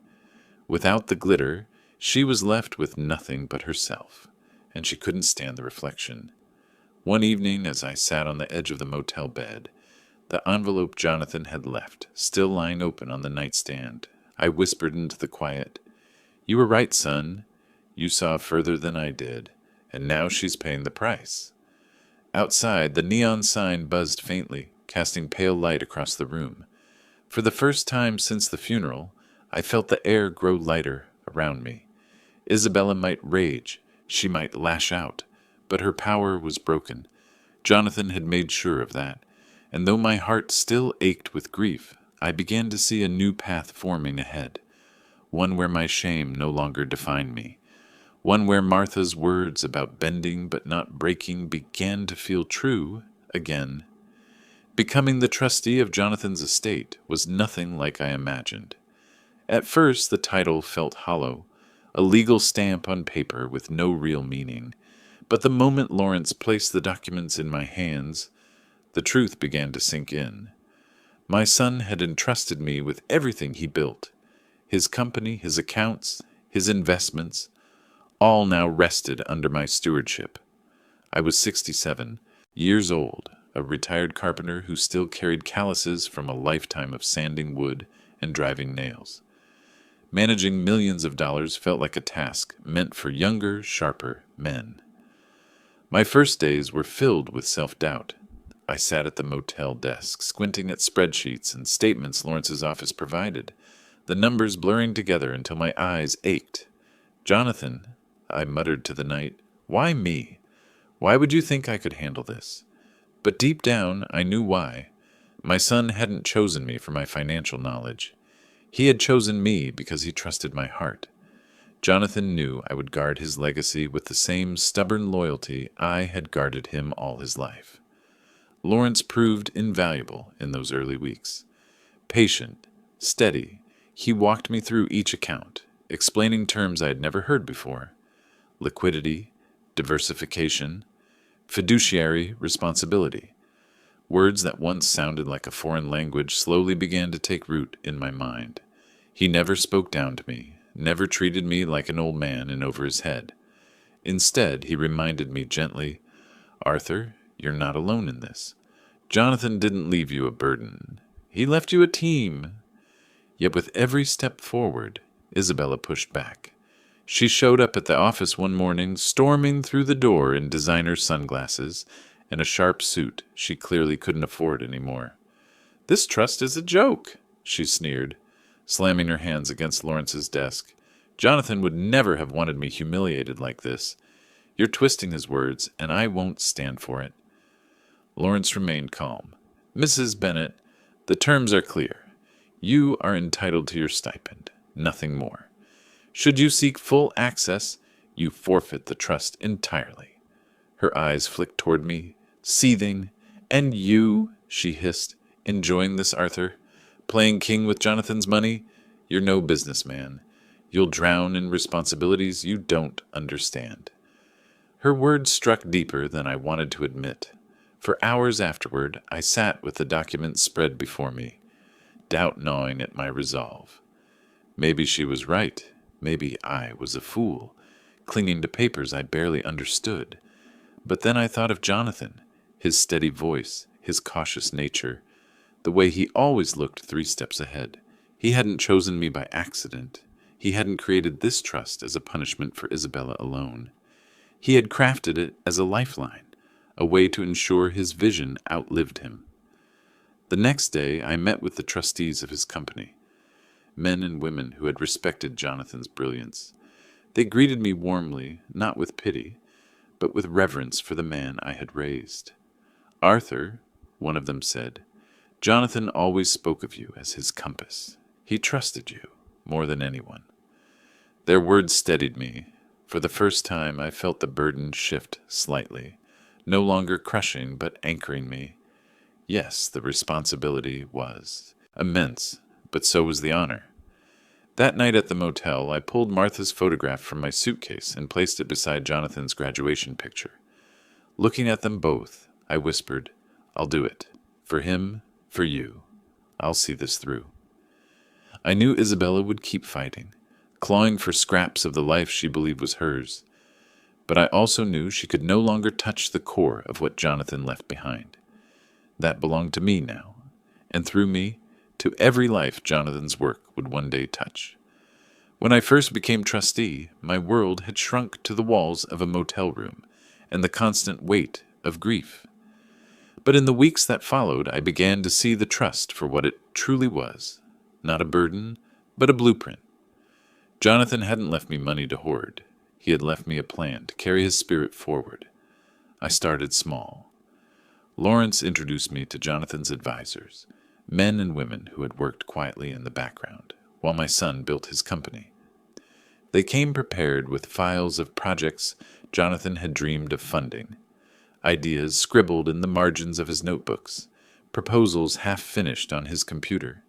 Without the glitter, she was left with nothing but herself, and she couldn't stand the reflection. One evening, as I sat on the edge of the motel bed, the envelope Jonathan had left, still lying open on the nightstand, I whispered into the quiet, "You were right, son. You saw further than I did, and now she's paying the price." Outside, the neon sign buzzed faintly, casting pale light across the room. For the first time since the funeral, I felt the air grow lighter around me. Isabella might rage, she might lash out, but her power was broken. Jonathan had made sure of that, and though my heart still ached with grief, I began to see a new path forming ahead, one where my shame no longer defined me, one where Martha's words about bending but not breaking began to feel true again. Becoming the trustee of Jonathan's estate was nothing like I imagined. At first the title felt hollow, a legal stamp on paper with no real meaning, but the moment Lawrence placed the documents in my hands, the truth began to sink in. My son had entrusted me with everything he built. His company, his accounts, his investments, all now rested under my stewardship. I was 67, years old, a retired carpenter who still carried calluses from a lifetime of sanding wood and driving nails. Managing millions of dollars felt like a task meant for younger, sharper men. My first days were filled with self-doubt. I sat at the motel desk, squinting at spreadsheets and statements Lawrence's office provided, the numbers blurring together until my eyes ached. "Jonathan," I muttered to the night, "why me? Why would you think I could handle this?" But deep down, I knew why. My son hadn't chosen me for my financial knowledge. He had chosen me because he trusted my heart. Jonathan knew I would guard his legacy with the same stubborn loyalty I had guarded him all his life. Lawrence proved invaluable in those early weeks. Patient, steady, he walked me through each account, explaining terms I had never heard before. Liquidity, diversification, fiduciary responsibility. Words that once sounded like a foreign language slowly began to take root in my mind. He never spoke down to me, never treated me like an old man and over his head. Instead, he reminded me gently, Arthur, you're not alone in this. Jonathan didn't leave you a burden. He left you a team. Yet with every step forward, Isabella pushed back. She showed up at the office one morning, storming through the door in designer sunglasses and a sharp suit she clearly couldn't afford anymore. This trust is a joke, she sneered, slamming her hands against Lawrence's desk. Jonathan would never have wanted me humiliated like this. You're twisting his words, and I won't stand for it. Lawrence remained calm. Mrs. Bennet, the terms are clear. You are entitled to your stipend, nothing more. Should you seek full access, you forfeit the trust entirely. Her eyes flicked toward me, seething. And you, she hissed, enjoying this, Arthur? Playing king with Jonathan's money? You're no businessman. You'll drown in responsibilities you don't understand. Her words struck deeper than I wanted to admit. For hours afterward, I sat with the document spread before me, doubt gnawing at my resolve. Maybe she was right. Maybe I was a fool, clinging to papers I barely understood. But then I thought of Jonathan, his steady voice, his cautious nature, the way he always looked 3 steps ahead. He hadn't chosen me by accident. He hadn't created this trust as a punishment for Isabella alone. He had crafted it as a lifeline, a way to ensure his vision outlived him. The next day I met with the trustees of his company, men and women who had respected Jonathan's brilliance. They greeted me warmly, not with pity, but with reverence for the man I had raised. Arthur, one of them said, Jonathan always spoke of you as his compass. He trusted you more than anyone. Their words steadied me. For the first time I felt the burden shift slightly, no longer crushing but anchoring me. Yes, the responsibility was immense, but so was the honor. That night at the motel, I pulled Martha's photograph from my suitcase and placed it beside Jonathan's graduation picture. Looking at them both, I whispered, I'll do it. For him, for you. I'll see this through. I knew Isabella would keep fighting, clawing for scraps of the life she believed was hers. But I also knew she could no longer touch the core of what Jonathan left behind. That belonged to me now, and through me, to every life Jonathan's work would one day touch. When I first became trustee, my world had shrunk to the walls of a motel room and the constant weight of grief. But in the weeks that followed, I began to see the trust for what it truly was, not a burden, but a blueprint. Jonathan hadn't left me money to hoard. He had left me a plan to carry his spirit forward. I started small. Lawrence introduced me to Jonathan's advisors, men and women who had worked quietly in the background, while my son built his company. They came prepared with files of projects Jonathan had dreamed of funding, ideas scribbled in the margins of his notebooks, proposals half-finished on his computer.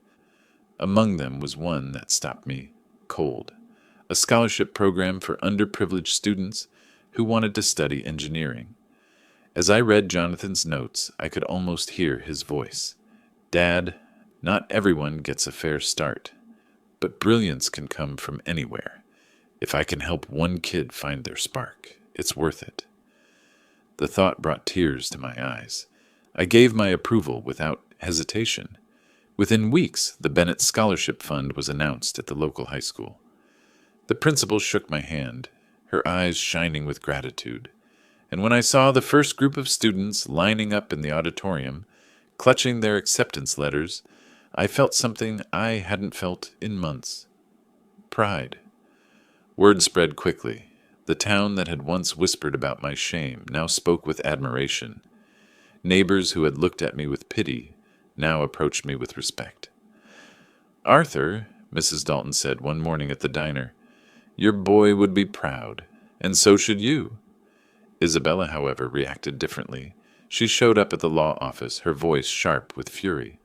Among them was one that stopped me cold, a scholarship program for underprivileged students who wanted to study engineering. As I read Jonathan's notes, I could almost hear his voice. Dad, not everyone gets a fair start, but brilliance can come from anywhere. If I can help one kid find their spark, it's worth it. The thought brought tears to my eyes. I gave my approval without hesitation. Within weeks, the Bennett Scholarship Fund was announced at the local high school. The principal shook my hand, her eyes shining with gratitude. And when I saw the first group of students lining up in the auditorium, clutching their acceptance letters, I felt something I hadn't felt in months. Pride. Word spread quickly. The town that had once whispered about my shame now spoke with admiration. Neighbors who had looked at me with pity now approached me with respect. Arthur, Mrs. Dalton said one morning at the diner, your boy would be proud, and so should you. Isabella, however, reacted differently. She showed up at the law office, her voice sharp with fury.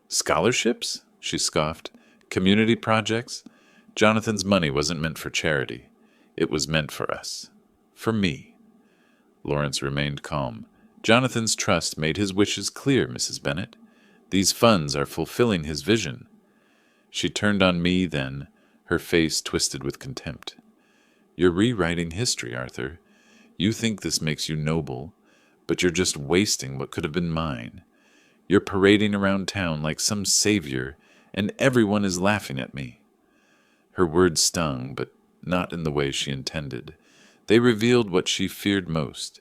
Scholarships? She scoffed. Community projects? Jonathan's money wasn't meant for charity. It was meant for us. For me. Lawrence remained calm. Jonathan's trust made his wishes clear, Mrs. Bennet. These funds are fulfilling his vision. She turned on me then, her face twisted with contempt. You're rewriting history, Arthur. You think this makes you noble, but you're just wasting what could have been mine. You're parading around town like some savior, and everyone is laughing at me." Her words stung, but not in the way she intended. They revealed what she feared most.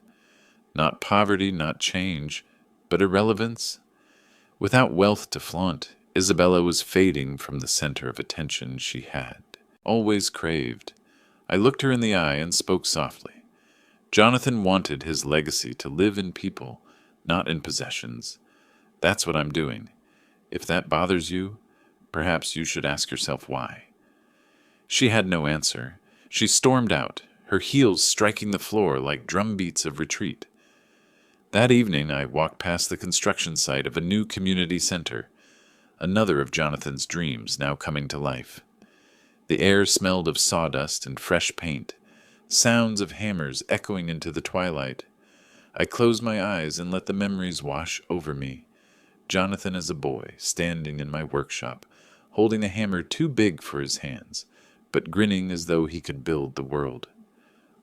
Not poverty, not change, but irrelevance. Without wealth to flaunt, Isabella was fading from the center of attention she had always craved. I looked her in the eye and spoke softly. Jonathan wanted his legacy to live in people, not in possessions. That's what I'm doing. If that bothers you, perhaps you should ask yourself why. She had no answer. She stormed out, her heels striking the floor like drumbeats of retreat. That evening I walked past the construction site of a new community center, another of Jonathan's dreams now coming to life. The air smelled of sawdust and fresh paint, sounds of hammers echoing into the twilight. I closed my eyes and let the memories wash over me. Jonathan as a boy, standing in my workshop, holding a hammer too big for his hands, but grinning as though he could build the world.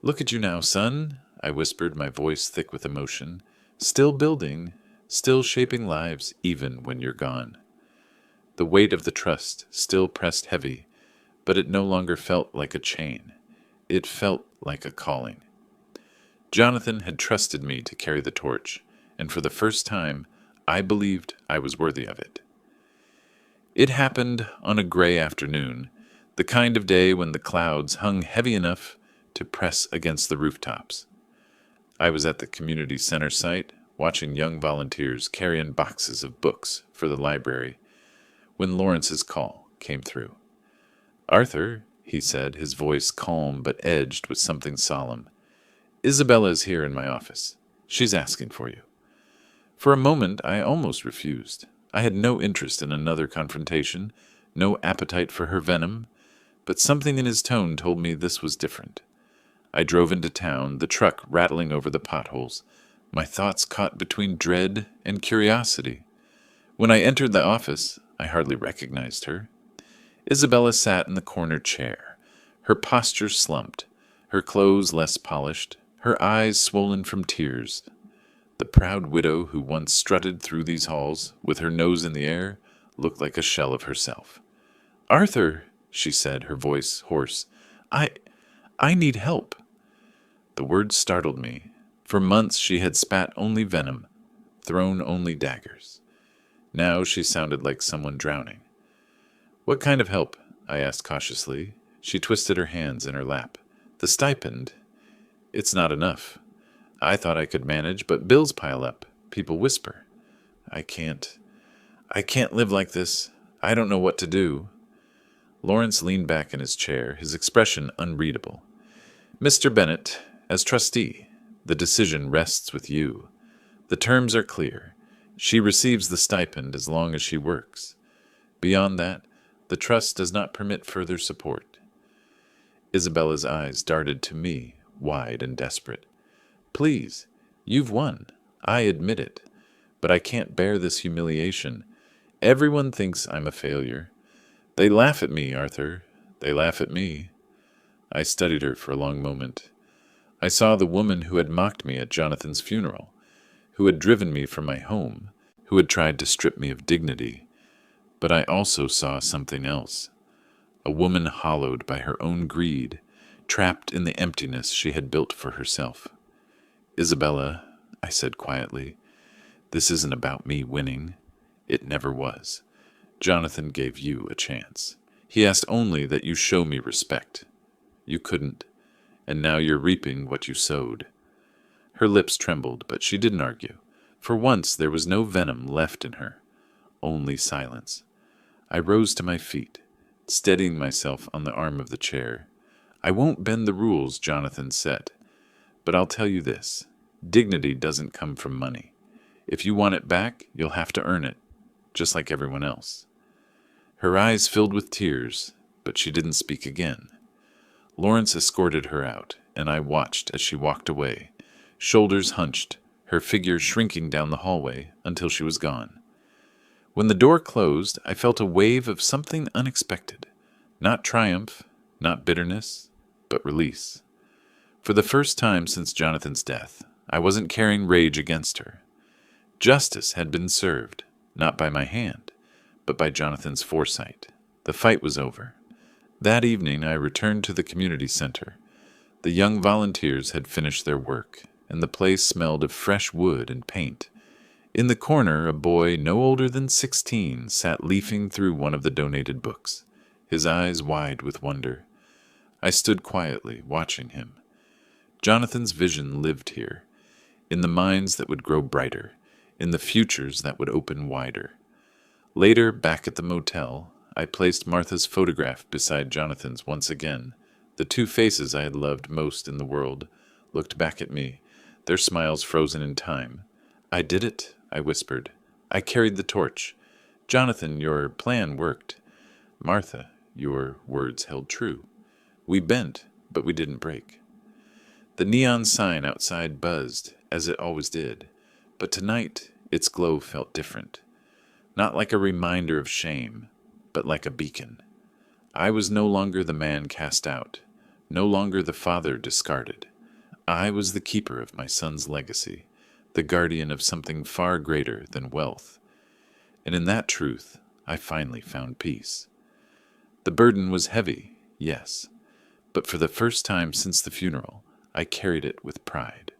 "Look at you now, son," I whispered, my voice thick with emotion. "Still building, still shaping lives, even when you're gone." The weight of the trust still pressed heavy, but it no longer felt like a chain. It felt like a calling. Jonathan had trusted me to carry the torch, and for the first time, I believed I was worthy of it. It happened on a gray afternoon, the kind of day when the clouds hung heavy enough to press against the rooftops. I was at the community center site, watching young volunteers carry in boxes of books for the library, when Lawrence's call came through. "Arthur," he said, his voice calm but edged with something solemn, "Isabella is here in my office. She's asking for you." For a moment I almost refused. I had no interest in another confrontation, no appetite for her venom, but something in his tone told me this was different. I drove into town, the truck rattling over the potholes, my thoughts caught between dread and curiosity. When I entered the office, I hardly recognized her. Isabella sat in the corner chair, her posture slumped, her clothes less polished, her eyes swollen from tears. The proud widow who once strutted through these halls, with her nose in the air, looked like a shell of herself. "Arthur," she said, her voice hoarse, I need help." The words startled me. For months she had spat only venom, thrown only daggers. Now she sounded like someone drowning. "What kind of help?" I asked cautiously. She twisted her hands in her lap. "The stipend. It's not enough. I thought I could manage, but bills pile up. People whisper. I can't live like this. I don't know what to do." Lawrence leaned back in his chair, his expression unreadable. "Mr. Bennett, as trustee, the decision rests with you. The terms are clear. She receives the stipend as long as she works. Beyond that, the trust does not permit further support." Isabella's eyes darted to me, wide and desperate. "Please, you've won. I admit it. But I can't bear this humiliation. Everyone thinks I'm a failure. They laugh at me, Arthur. They laugh at me." I studied her for a long moment. I saw the woman who had mocked me at Jonathan's funeral, who had driven me from my home, who had tried to strip me of dignity. But I also saw something else. A woman hollowed by her own greed, trapped in the emptiness she had built for herself. "Isabella," I said quietly, "this isn't about me winning. It never was. Jonathan gave you a chance. He asked only that you show me respect. You couldn't, and now you're reaping what you sowed." Her lips trembled, but she didn't argue. For once there was no venom left in her, only silence. I rose to my feet, steadying myself on the arm of the chair. "I won't bend the rules Jonathan set, but I'll tell you this. Dignity doesn't come from money. If you want it back, you'll have to earn it, just like everyone else." Her eyes filled with tears, but she didn't speak again. Lawrence escorted her out, and I watched as she walked away, shoulders hunched, her figure shrinking down the hallway until she was gone. When the door closed, I felt a wave of something unexpected. Not triumph, not bitterness, but release. For the first time since Jonathan's death, I wasn't carrying rage against her. Justice had been served, not by my hand, but by Jonathan's foresight. The fight was over. That evening I returned to the community center. The young volunteers had finished their work, and the place smelled of fresh wood and paint. In the corner, a boy no older than 16 sat leafing through one of the donated books, his eyes wide with wonder. I stood quietly, watching him. Jonathan's vision lived here, in the minds that would grow brighter, in the futures that would open wider. Later, back at the motel, I placed Martha's photograph beside Jonathan's once again. The two faces I had loved most in the world looked back at me, their smiles frozen in time. "I did it," I whispered. "I carried the torch. Jonathan, your plan worked. Martha, your words held true. We bent, but we didn't break." The neon sign outside buzzed, as it always did, but tonight its glow felt different. Not like a reminder of shame, but like a beacon. I was no longer the man cast out, no longer the father discarded. I was the keeper of my son's legacy, the guardian of something far greater than wealth. And in that truth, I finally found peace. The burden was heavy, yes, but for the first time since the funeral, I carried it with pride.